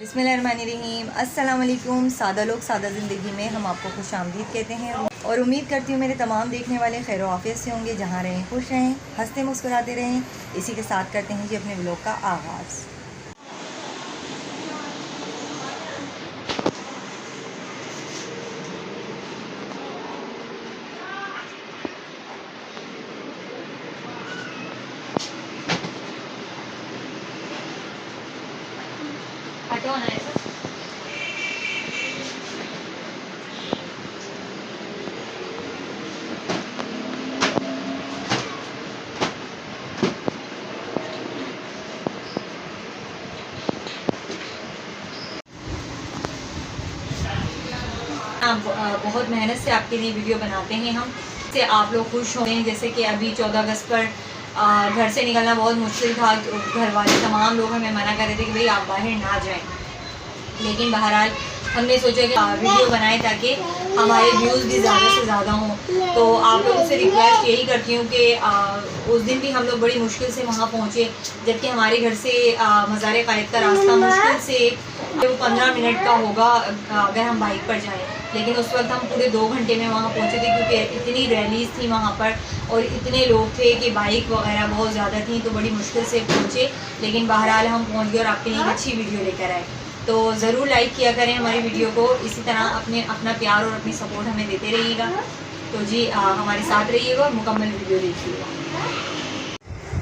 बिस्मिल्लाहिर्रहमानिर्रहीम। अस्सलाम वालेकुम। सादा लोग सादा ज़िंदगी में हम आपको खुश आमदीद कहते हैं और उम्मीद करती हूँ मेरे तमाम देखने वाले खैर आफियत से होंगे। जहाँ रहें खुश रहें, हंसते मुस्कुराते रहें। इसी के साथ करते हैं जी अपने व्लॉग का आगाज़। बहुत मेहनत से आपके लिए वीडियो बनाते हैं हम, से आप लोग खुश हों। जैसे कि अभी 14 अगस्त पर घर से निकलना बहुत मुश्किल था। घर वाले तमाम लोग हमें मना कर रहे थे कि भाई आप बाहर ना जाएं, लेकिन बहरहाल हमने सोचा कि वीडियो बनाएं ताकि हमारे व्यूज़ भी ज़्यादा से ज़्यादा हों। तो आप लोगों से रिक्वेस्ट यही करती हूँ कि उस दिन भी हम लोग बड़ी मुश्किल से वहाँ पहुँचे, जबकि हमारे घर से मज़ार क़ायद का रास्ता मुश्किल से वो 15 मिनट का होगा अगर हम बाइक पर जाएं। लेकिन उस वक्त हम पूरे 2 घंटे में वहाँ पहुँचे थे, क्योंकि इतनी रैलीज थी वहाँ पर और इतने लोग थे कि बाइक वगैरह बहुत ज़्यादा थी, तो बड़ी मुश्किल से पहुँचे। लेकिन बहरहाल हम पहुँच गए और आपके लिए एक अच्छी वीडियो लेकर आए। तो ज़रूर लाइक किया करें हमारी वीडियो को, इसी तरह अपना प्यार और अपनी सपोर्ट हमें देते रहिएगा। तो जी हमारे साथ रहिएगा और मुकम्मल वीडियो देखिएगा।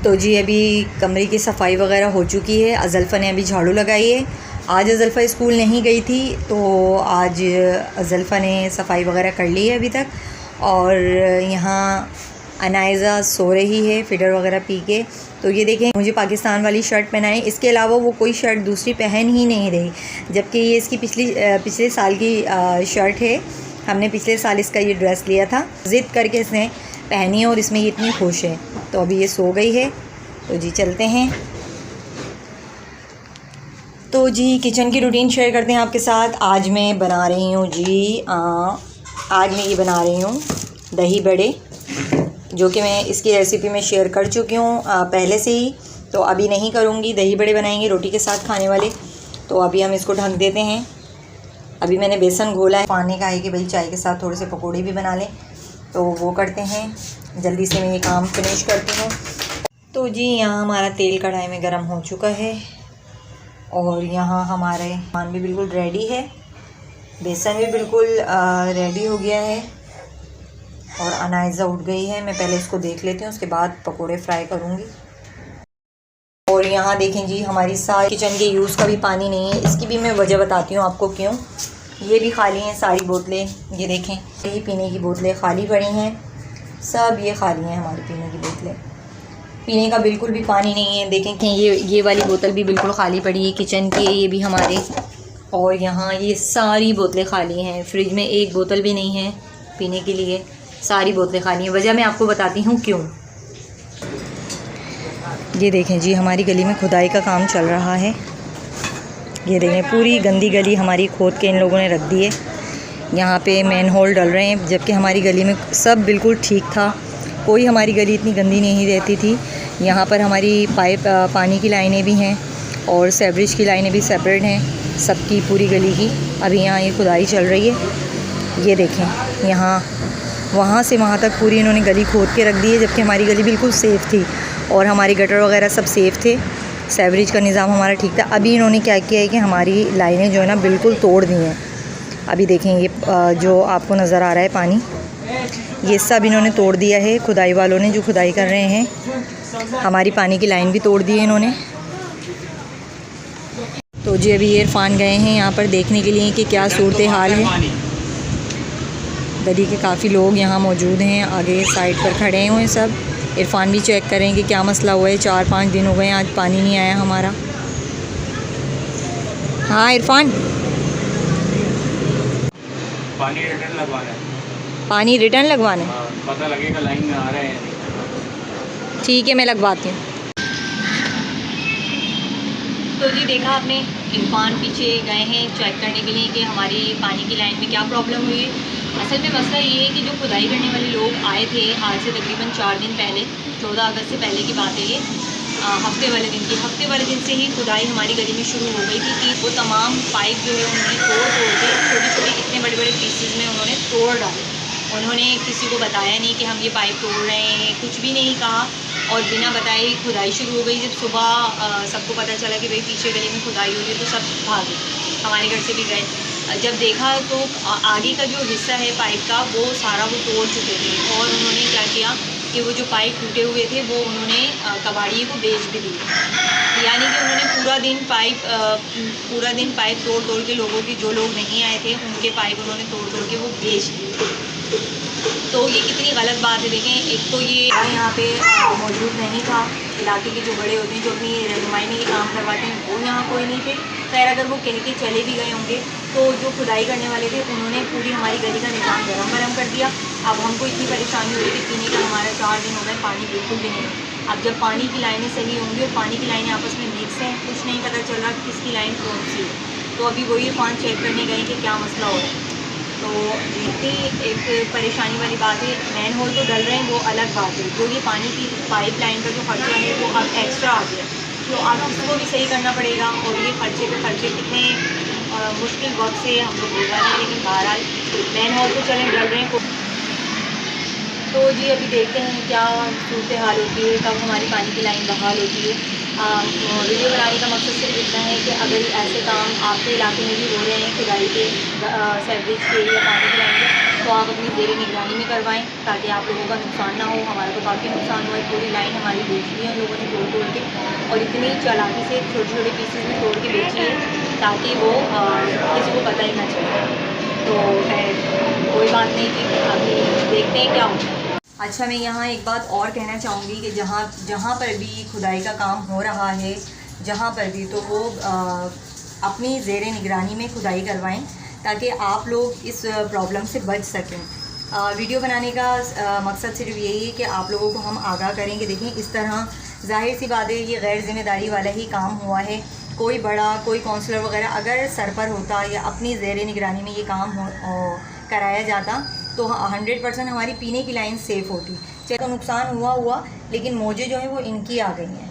तो जी अभी कमरे की सफाई वगैरह हो चुकी है। अज़ल्फ़ा ने अभी झाड़ू लगाई है। आज अज़ल्फ़ा स्कूल नहीं गई थी, तो आज अज़ल्फ़ा ने सफाई वगैरह कर ली है अभी तक। और यहाँ अनायज़ा सो रही है फ़िडर वगैरह पी के। तो ये देखें, मुझे पाकिस्तान वाली शर्ट पहनाई, इसके अलावा वो कोई शर्ट दूसरी पहन ही नहीं रही, जबकि ये इसकी पिछले साल की शर्ट है। हमने पिछले साल इसका ये ड्रेस लिया था, ज़िद करके इसने पहनी है और इसमें ये इतनी खुश है। तो अभी ये सो गई है। तो जी चलते हैं। तो जी किचन की रूटीन शेयर करते हैं आपके साथ। आज मैं बना रही हूँ जी आज मैं ये बना रही हूँ दही बड़े, जो कि मैं इसकी रेसिपी में शेयर कर चुकी हूँ पहले से ही। तो अभी नहीं करूँगी। दही बड़े बनाएंगे रोटी के साथ खाने वाले। तो अभी हम इसको ढक देते हैं। अभी मैंने बेसन घोला है। पानी का है कि भाई चाय के साथ थोड़े से पकौड़े भी बना लें, तो वो करते हैं। जल्दी से मैं ये काम फिनिश करती हूँ। तो जी यहाँ हमारा तेल कढ़ाई में गर्म हो चुका है और यहाँ हमारे पान भी बिल्कुल रेडी है। बेसन भी बिल्कुल रेडी हो गया है और अनायज़ा उठ गई है। मैं पहले इसको देख लेती हूँ, उसके बाद पकोड़े फ्राई करूँगी। और यहाँ देखें जी हमारी सारी किचन के यूज़ का भी पानी नहीं है। इसकी भी मैं वजह बताती हूँ आपको क्यों। ये भी खाली हैं सारी बोतलें। ये देखें, यही पीने की बोतलें खाली पड़ी हैं, सब ये खाली हैं हमारी पीने की बोतलें। पीने का बिल्कुल भी पानी नहीं है। देखें कि ये वाली बोतल भी बिल्कुल खाली पड़ी है किचन की, ये भी हमारे। और यहाँ ये सारी बोतलें खाली हैं। फ्रिज में एक बोतल भी नहीं है पीने के लिए, सारी बोतलें खाली हैं। वजह मैं आपको बताती हूँ क्यों। ये देखें जी हमारी गली में खुदाई का काम चल रहा है। ये देखें पूरी गंदी गली हमारी खोद के इन लोगों ने रख दी है। यहाँ पे मैन होल डल रहे हैं, जबकि हमारी गली में सब बिल्कुल ठीक था। कोई हमारी गली इतनी गंदी नहीं रहती थी। यहाँ पर हमारी पानी की लाइनें भी हैं और सेवरेज की लाइनें भी सेपरेट हैं सबकी, पूरी गली की। अभी यहाँ ये खुदाई चल रही है। ये देखें यहाँ वहाँ से वहाँ तक पूरी इन्होंने गली खोद के रख दी है, जबकि हमारी गली बिल्कुल सेफ़ थी और हमारी गटर वगैरह सब सेफ़ थे। सेवरेज का निज़ाम हमारा ठीक था। अभी इन्होंने क्या किया है कि हमारी लाइनें जो है ना बिल्कुल तोड़ दी हैं। अभी देखें ये जो आपको नज़र आ रहा है पानी, ये सब इन्होंने तोड़ दिया है खुदाई वालों ने, जो खुदाई कर रहे हैं। हमारी पानी की लाइन भी तोड़ दी है इन्होंने। तो जी अभी इरफान गए हैं यहाँ पर देखने के लिए कि क्या सूरत हाल है। गली के काफ़ी लोग यहाँ मौजूद हैं, आगे साइड पर खड़े हुए हैं सब। इरफान भी चेक करें कि क्या मसला हुआ है। 4-5 दिन हो गए आज पानी नहीं आया हमारा। हाँ इरफान, पानी रिटर्न लगवाना है। पानी रिटर्न लगवाना है? पता लगेगा लाइन में आ रहा है। ठीक है मैं लगवाती हूँ। तो जी देखा आपने, इरफान पीछे गए हैं चेक करने के लिए कि हमारी पानी की लाइन में क्या प्रॉब्लम हुई है। असल में मसला ये है कि जो खुदाई करने वाले लोग आए थे आज से तकरीबन 4 दिन पहले, 14 अगस्त से पहले की बात है ये, हफ्ते वाले दिन की। हफ्ते वाले दिन से ही खुदाई हमारी गली में शुरू हो गई थी कि वो तमाम पाइप जो है उन्होंने तोड़ के छोटे छोटे इतने बड़े बड़े पीसेस में उन्होंने तोड़ डाले। उन्होंने किसी को बताया नहीं कि हम ये पाइप तोड़ रहे हैं, कुछ भी नहीं कहा, और बिना बताए खुदाई शुरू हो गई। जब सुबह सबको पता चला कि भाई पीछे गली में खुदाई हो रही है तो सब भागे, हमारे घर से भी गए। जब देखा तो आगे का जो हिस्सा है पाइप का वो सारा वो तोड़ चुके थे, और उन्होंने क्या किया कि वो जो पाइप टूटे हुए थे वो उन्होंने कबाड़िए को बेच भी दिए। यानी कि उन्होंने पूरा दिन पाइप तोड़ के लोगों की, जो लोग नहीं आए थे उनके पाइप उन्होंने तोड़ के वो बेच दिए। तो ये कितनी गलत बात है। देखें, एक तो ये यहाँ पे मौजूद नहीं था, इलाके के जो बड़े होते हैं जो अपनी रहनुमाई में ये काम करवाते हैं वो यहाँ कोई नहीं थे। खैर अगर वो कह के चले भी गए होंगे तो जो खुदाई करने वाले थे उन्होंने पूरी हमारी गली का निज़ाम गरम कर दिया। अब हमको इतनी परेशानी हो रही थी, पीने का हमारा 4 दिन हो गए पानी बिल्कुल भी नहीं। अब जब पानी की लाइनें सही होंगी और पानी की लाइनें आपस में मिक्स हैं, कुछ नहीं पता चल रहा किसकी लाइन कौन सी है। तो अभी वही पानी चेक करने गए कि क्या मसला हो रहा है। तो इतनी एक परेशानी वाली बात है। मैन होल तो डल रहे हैं वो अलग बात है, जो ये पानी की पाइप लाइन का जो खर्चा है वो अब एक्स्ट्रा आ गया, तो अब इसको भी सही करना पड़ेगा। और ये खर्चे पे खर्चे कितने मुश्किल वक्त से हम लोग गुजर रहे हैं, लेकिन बहरहाल मैन होल तो चलें डल रहे हैं। तो जी अभी देखते हैं क्या सूरत हाल होती है, कब हमारी पानी की लाइन बहाल होती है। वीडियो बनाने का मकसद सिर्फ इतना है कि अगर ऐसे काम आपके इलाके में भी हो रहे हैं खुदाई के, सीवरेज के या पानी की लाइन के, तो आप अपनी ज़ेर निगरानी में करवाएं ताकि आप लोगों का नुकसान ना हो। हमारा तो काफ़ी नुकसान हुआ है, पूरी लाइन हमारी बेच ली है उन लोगों ने तोड़ के, और इतनी चालाकी से छोटे छोटे पीसेस में तोड़ के बेची है ताकि वो किसी को पता ही ना चले। तो खैर कोई बात नहीं कि अभी देखते हैं क्या होता है। अच्छा, मैं यहाँ एक बात और कहना चाहूँगी कि जहाँ पर भी खुदाई का काम हो रहा है, जहाँ पर भी, तो वो अपनी ज़ेर निगरानी में खुदाई करवाएं ताकि आप लोग इस प्रॉब्लम से बच सकें। वीडियो बनाने का मकसद सिर्फ यही है कि आप लोगों को हम आगाह करें कि देखें इस तरह ज़ाहिर सी बात है ये गैर ज़िम्मेदारी वाला ही काम हुआ है। कोई बड़ा, कोई काउंसलर वगैरह अगर सर पर होता या अपनी ज़ेर निगरानी में ये काम कराया जाता तो 100% हमारी पीने की लाइन सेफ़ होती। चाहे तो नुकसान हुआ लेकिन मौजे जो हैं वो इनकी आ गई हैं।